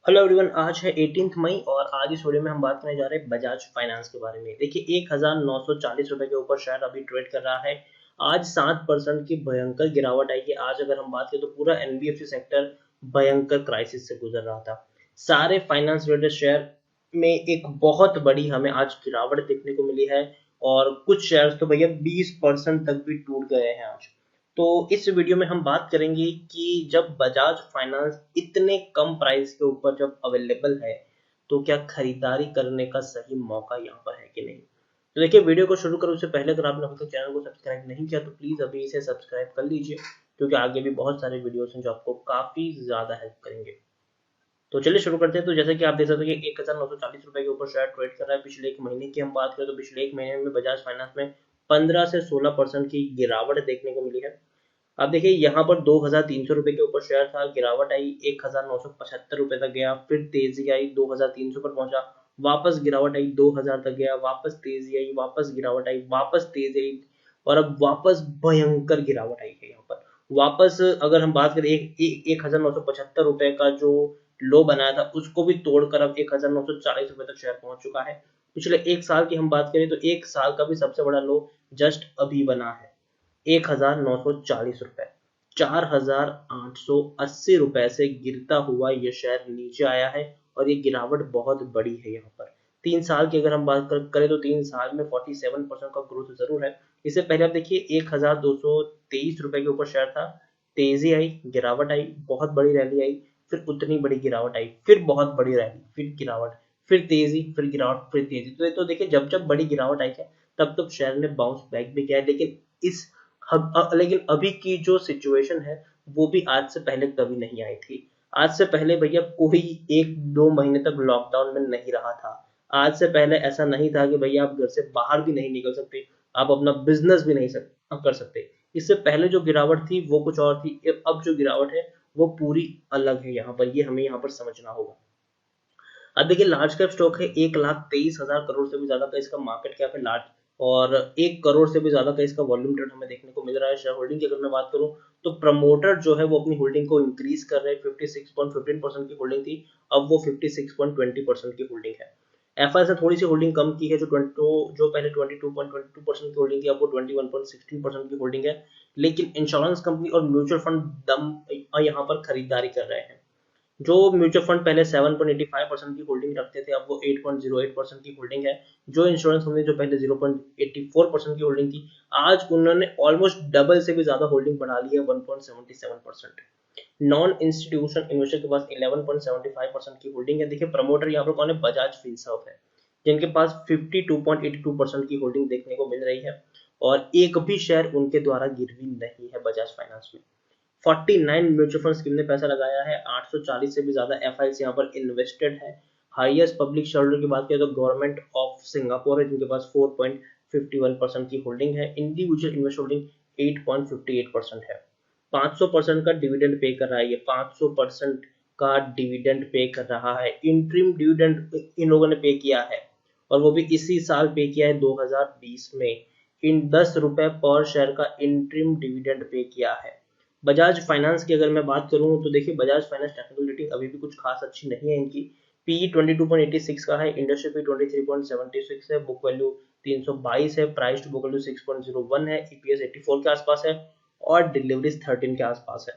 Hello everyone, आज है 18 मई और आज इस वीडियो में हम बात करने जा रहे हैं बजाज फाइनेंस के बारे में। देखिए 1940 रुपए के ऊपर शेयर अभी ट्रेड कर रहा है। आज 7% की भयंकर गिरावट आई है। आज अगर हम बात करें तो पूरा एनबीएफसी सेक्टर भयंकर क्राइसिस से गुजर रहा था। सारे फाइनेंस रिलेटेड शेयर में एक बहुत बड़ी हमें आज गिरावट देखने को मिली है और कुछ शेयर्स तो भैया 20% तक भी टूट गए हैं आज। तो इस वीडियो में हम बात करेंगे कि जब बजाज फाइनेंस इतने कम प्राइस के ऊपर जब अवेलेबल है तो क्या खरीदारी करने का सही मौका यहाँ पर है कि नहीं। तो देखिए, वीडियो को शुरू करो उससे पहले अगर आपने अपने चैनल को सब्सक्राइब नहीं किया तो प्लीज अभी इसे सब्सक्राइब कर लीजिए, क्योंकि आगे भी बहुत सारे वीडियोस हैं जो आपको काफी ज्यादा हेल्प करेंगे। तो चलिए शुरू करते हैं। तो जैसे कि आप देख सकते हैं कि 1940 रुपए के ऊपर शेयर ट्रेड कर रहा है। पिछले एक महीने की हम बात करें तो पिछले एक महीने में बजाज फाइनेंस में 15 से 16% की गिरावट देखने को मिली है। अब देखिए यहाँ पर 2300 रुपए के ऊपर शेयर था, गिरावट आई 1975 रुपए तक गया, फिर तेजी आई 2300 पर पहुंचा, वापस गिरावट आई 2000 तक गया, वापस तेजी आई, वापस गिरावट आई, वापस तेजी आई और अब वापस भयंकर गिरावट आई है यहाँ पर। वापस अगर हम बात करें 1975 रुपए का जो लो बनाया था उसको भी तोड़कर अब 1940 रुपए तक शेयर पहुंच चुका है। पिछले एक साल की हम बात करें तो एक साल का भी सबसे बड़ा लो जस्ट अभी बना है 1940 रुपए। 4880 रुपए से गिरता हुआ ये शेयर नीचे आया है और ये गिरावट बहुत बड़ी है यहाँ पर। 3 साल की अगर हम बात करें तो 3 साल में 47% का ग्रोथ जरूर है। इससे पहले आप देखिए 1223 रुपए के ऊपर शेयर था, तेजी आई, गिरावट आई, बहुत बड़ी रैली आई, फिर उतनी बड़ी गिरावट आई, फिर बहुत बड़ी रैली, फिर गिरावट, फिर तेजी, फिर गिरावट, फिर तेजी। तो देखिए जब जब बड़ी गिरावट आई है तब शेयर ने बाउंस बैक भी किया है। लेकिन इस लेकिन अभी की जो सिचुएशन है वो भी आज से पहले कभी नहीं आई थी। आज से पहले भैया कोई 1-2 महीने तक लॉकडाउन में नहीं रहा था। आज से पहले ऐसा नहीं था कि भैया आप घर से बाहर भी नहीं निकल सकते, आप अपना बिजनेस भी नहीं कर सकते। इससे पहले जो गिरावट थी वो कुछ और थी, अब जो गिरावट है वो पूरी अलग है यहाँ पर। ये हमें यहाँ पर समझना होगा। अब देखिए लार्ज कैप स्टॉक है, 1,23,000 करोड़ से भी ज्यादा का इसका मार्केट कैप है लार्ज, और 1 करोड़ से भी ज्यादा का इसका वॉल्यूम ट्रेड हमें देखने को मिल रहा है। शेयर होल्डिंग की अगर मैं बात करूं तो प्रमोटर जो है वो अपनी होल्डिंग को इंक्रीज कर रहे हैं। 56.15% की होल्डिंग थी, अब वो 56.20% की होल्डिंग है। एफआई ने थोड़ी सी होल्डिंग कम की है, जो पहले 22.22% की होल्डिंग थी अब वो 21.16% की होल्डिंग है। लेकिन इंश्योरेंस कंपनी और म्यूचुअल फंड दम यहाँ पर खरीदारी कर रहे हैं। जो म्यूचुअल फंड पहले 7.85% की होल्डिंग रखते थे अब वो 8.08% की होल्डिंग है। जो इंश्योरेंस कंपनी जो पहले 0.84% की होल्डिंग थी आज उन्होंने ऑलमोस्ट डबल से भी ज्यादा होल्डिंग बढ़ा ली है, 1.77%। नॉन इंस्टीट्यूशनल इन्वेस्टर के पास 11.75% की होल्डिंग है। देखिए प्रमोटर यहाँ पर कौन है, बजाज फिनसर्व है, जिनके पास 52.82% की होल्डिंग देखने को मिल रही है और एक भी शेयर उनके द्वारा गिरवी नहीं है बजाज फाइनेंस में। 49 म्यूचुअल फंड स्कीम ने पैसा लगाया है, 840 से भी ज्यादा एफआईआई यहाँ पर इन्वेस्टेड है। हाईएस्ट पब्लिक शेयर होल्डर की बात करें तो गवर्नमेंट ऑफ सिंगापुर है, जिनके पास 4.51% की होल्डिंग है। इंडिविजुअल इन्वेस्ट होल्डिंग 8.58% है। 500% का डिविडेंड पे कर रहा है, ये 500% का डिविडेंड पे कर रहा है। इंट्रीम डिविडेंड इन लोगों ने पे किया है और वो भी इसी साल पे किया है 2020 में। इन 10 रुपए पर शेयर का इंट्रीम डिविडेंड पे किया है। बजाज फाइनेंस की अगर मैं बात करूं तो देखिए बजाज फाइनेंस टेक्निकल रेटिंग अभी भी कुछ खास अच्छी नहीं है इनकी। पीई 22.86 का है, इंडस्ट्री पी 23.76 है, बुक वैल्यू 322 है, प्राइस टू बुक वैल्यू 6.01 है, ईपीएस 84 के आसपास है और डिलीवरीज 13 के आसपास है।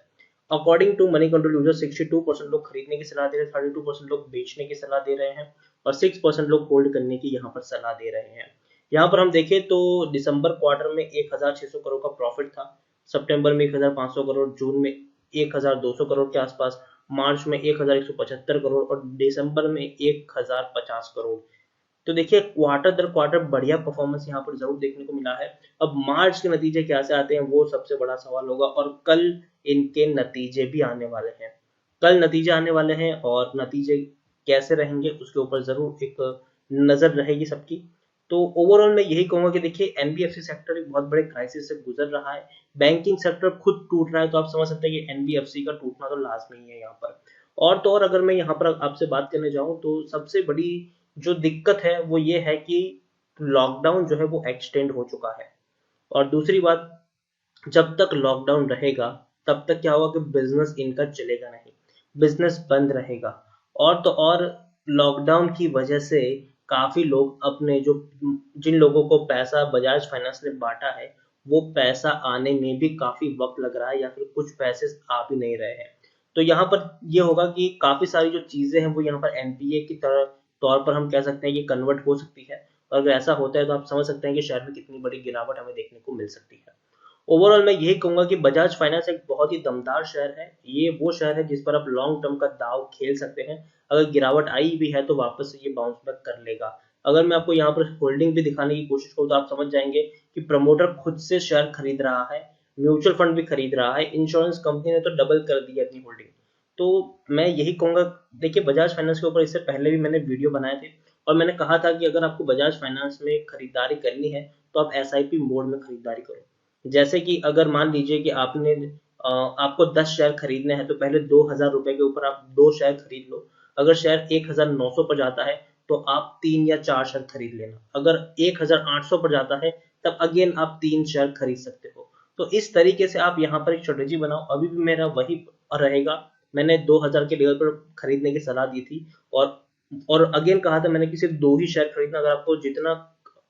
According to Moneycontrol user 62% लोग खरीदने की सलाह दे रहे हैं, 32% लोग बेचने की सलाह दे रहे हैं और 6% लोग होल्ड करने की यहाँ पर सलाह दे रहे हैं। यहाँ पर हम देखें तो दिसंबर क्वार्टर में 1600 करोड़ का प्रॉफिट था, सितंबर में 1500 करोड़, जून में 1200 करोड़ के आसपास, मार्च में 1175 करोड़ और दिसंबर में 1050 करोड़। तो देखिए क्वार्टर दर क्वार्टर बढ़िया परफॉर्मेंस यहाँ पर जरूर देखने को मिला है। अब मार्च के नतीजे कैसे आते हैं वो सबसे बड़ा सवाल होगा और कल इनके नतीजे भी आने वाले हैं। कल नतीजे आने वाले हैं और नतीजे कैसे रहेंगे उसके ऊपर जरूर एक नजर रहेगी सबकी। तो ओवरऑल मैं यही कहूंगा कि देखिए एनबीएफसी सेक्टर एक बहुत बड़े क्राइसिस से गुजर रहा है। बैंकिंग सेक्टर खुद टूट रहा है तो आप समझ सकते हैं कि एनबीएफसी का टूटना तो लाजमी है यहाँ पर। और तो और अगर मैं यहाँ पर आपसे बात करने जाऊं तो सबसे बड़ी जो दिक्कत है वो ये है कि लॉकडाउन जो है वो एक्सटेंड हो चुका है। और दूसरी बात, जब तक लॉकडाउन रहेगा तब तक क्या होगा कि बिजनेस इनका चलेगा नहीं, बिजनेस बंद रहेगा। और तो और लॉकडाउन की वजह से काफी लोग अपने जो जिन लोगों को पैसा बजाज फाइनेंस ने बांटा है वो पैसा आने में भी काफी वक्त लग रहा है या फिर कुछ पैसे आ भी नहीं रहे हैं। तो यहाँ पर ये होगा कि काफी सारी जो चीजें हैं वो यहाँ पर एनपीए की तरह तौर पर हम कह सकते हैं कि कन्वर्ट हो सकती है। और अगर ऐसा होता है तो आप समझ सकते हैं कि शेयर में कितनी बड़ी गिरावट हमें देखने को मिल सकती है। ओवरऑल मैं यही कहूंगा कि बजाज फाइनेंस एक बहुत ही दमदार शेयर है। ये वो शेयर है जिस पर आप लॉन्ग टर्म का दाव खेल सकते हैं। अगर गिरावट आई भी है तो वापस से ये बाउंस बैक कर लेगा। अगर मैं आपको यहाँ पर होल्डिंग भी दिखाने की कोशिश करूँ तो आप समझ जाएंगे कि प्रमोटर खुद से शेयर खरीद रहा है, म्यूचुअल फंड भी खरीद रहा है, इंश्योरेंस कंपनी ने तो डबल कर दी है अपनी होल्डिंग। तो मैं यही कहूंगा, देखिए बजाज फाइनेंस के ऊपर इससे पहले भी मैंने वीडियो बनाए थे और मैंने कहा था कि अगर आपको बजाज फाइनेंस में खरीदारी करनी है तो आप एसआईपी मोड में खरीदारी करो। जैसे कि अगर मान लीजिए कि आपको 10 शेयर खरीदने हैं तो पहले 2,000 रुपए के ऊपर आप 2 शेयर खरीद लो। अगर शेयर 1,900 पर जाता है तो आप 3 या 4 शेयर खरीद लेना। अगर 1,800 पर जाता है तब अगेन आप 3 शेयर खरीद सकते हो। तो इस तरीके से आप यहाँ पर एक स्ट्रेटेजी बनाओ। अभी भी मेरा वही रहेगा। मैंने 2,000 के लेवल पर खरीदने की सलाह दी थी और अगेन कहा था मैंने कि सिर्फ 2 ही शेयर खरीदना।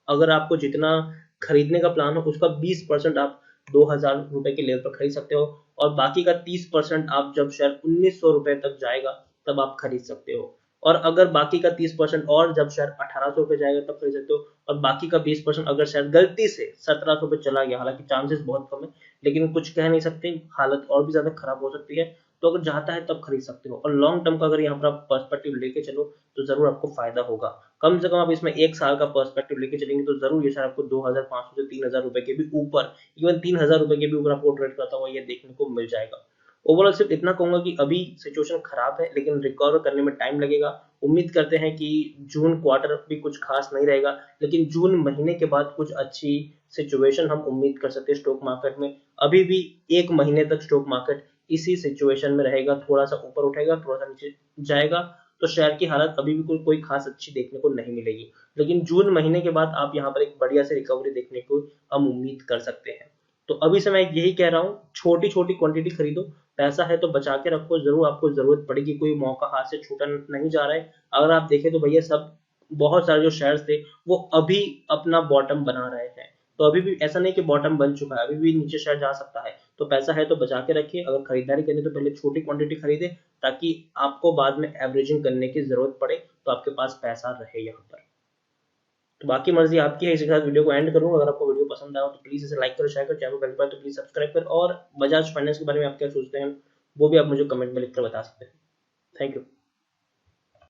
अगर आपको जितना खरीदने का प्लान हो उसका 20% आप 2,000 रुपए के लेवल पर खरीद सकते हो और बाकी का 30% आप जब शेयर 1,900 रुपए तक जाएगा तब आप खरीद सकते हो। और अगर बाकी का 30% और जब शेयर 1,800 पे जाएगा तब खरीद सकते हो। और बाकी का 20% अगर शेयर गलती से 1,700 पे चला गया, हालांकि चांसेस बहुत कम है लेकिन कुछ कह नहीं सकते, हालत और भी ज्यादा खराब हो सकती है, तो अगर जाता है तब खरीद सकते हो। और लॉन्ग टर्म का अगर यहाँ पर आप पर्सपेक्टिव लेके चलो तो जरूर आपको फायदा होगा। कम से कम आप इसमें 1 साल का पर्सपेक्टिव लेके चलेंगे तो जरूर ये शेयर आपको 2,500 से 3,000 रुपए के भी ऊपर, इवन 3,000 रुपए के भी ऊपर आपको ट्रेड करता हुआ ये देखने को मिल जाएगा। ओवरऑल सिर्फ इतना कहूंगा कि अभी सिचुएशन खराब है लेकिन रिकवर करने में टाइम लगेगा। उम्मीद करते हैं कि जून क्वार्टर भी कुछ खास नहीं रहेगा लेकिन जून महीने के बाद कुछ अच्छी सिचुएशन हम उम्मीद कर सकते हैं स्टॉक मार्केट में। अभी भी 1 महीने तक स्टॉक मार्केट इसी सिचुएशन में रहेगा, थोड़ा सा ऊपर उठेगा थोड़ा सा नीचे जाएगा। तो शेयर की हालत अभी भी कोई खास अच्छी देखने को नहीं मिलेगी लेकिन जून महीने के बाद आप यहाँ पर एक बढ़िया से रिकवरी देखने को हम उम्मीद कर सकते हैं। तो अभी से मैं यही कह रहा हूँ, छोटी छोटी क्वांटिटी खरीदो, पैसा है तो बचा के रखो, जरूर आपको जरूरत पड़ेगी, कोई मौका हाथ से छूटा नहीं जा रहा है। अगर आप देखें तो भैया सब बहुत सारे जो शेयर्स थे वो अभी अपना बॉटम बना रहे हैं। तो अभी भी ऐसा नहीं कि बॉटम बन चुका है, अभी भी नीचे शेयर जा सकता है। तो पैसा है तो बचा के रखिए। अगर खरीदारी करनी तो पहले छोटी क्वांटिटी खरीदे ताकि आपको बाद में एवरेजिंग करने की जरूरत पड़े तो आपके पास पैसा रहे यहाँ पर। तो बाकी मर्जी आपकी है। इसी के साथ वीडियो को एंड करूँ। अगर आपको वीडियो पसंद आया तो प्लीज इसे लाइक करो, शेयर करो, चैनल पर तो प्लीज सब्सक्राइब करो और बजाज फाइनेंस के बारे में आप क्या सोचते हैं वो भी आप मुझे कमेंट में लिखकर बता सकते हैं। Thank you.